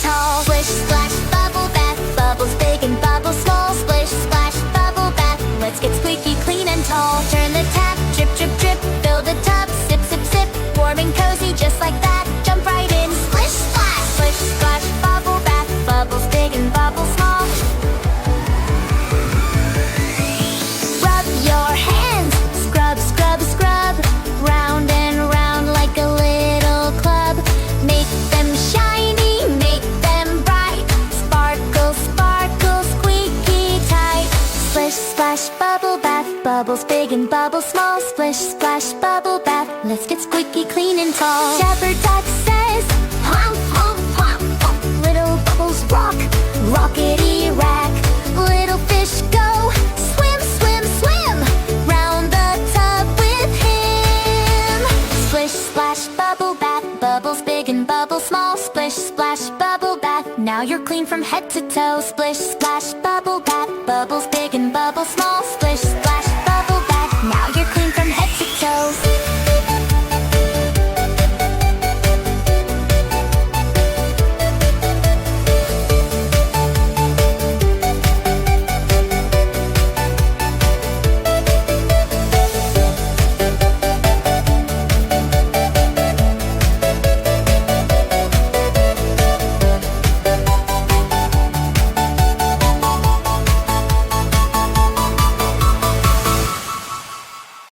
tall. Splish, splash, bubble bath, bubbles big and bubbles small. Splish, splash, bubble bath, let's get squeaky clean and tall. Turn the tap, drip, drip, drip, fill the tub, sip, sip, sip, warm and cozy just like that. Jump right in. Splish, splash, splish, splash, bubble bath, bubbles big and bubbles small. Rub your hands, scrub, scrub, scrub, round and round like a little club. Make them shiny, make them bright, sparkle, sparkle, squeaky tight. Splish, splash, bubble bath, bubbles big and bubbles small. Splish, splash, bubble bath, let's get squeaky clean and tall. Shepherd duck says, honk, honk, honk, honk. Little bubbles rock, rockety rack. Little fish go, swim, swim, swim, round the tub with him. Splish, splash, bubble bath, bubbles big and bubbles small. Splish, splash, bubble bath, now you're clean from head to toe. Splish, splash, bubble bath, bubbles big and bubbles small.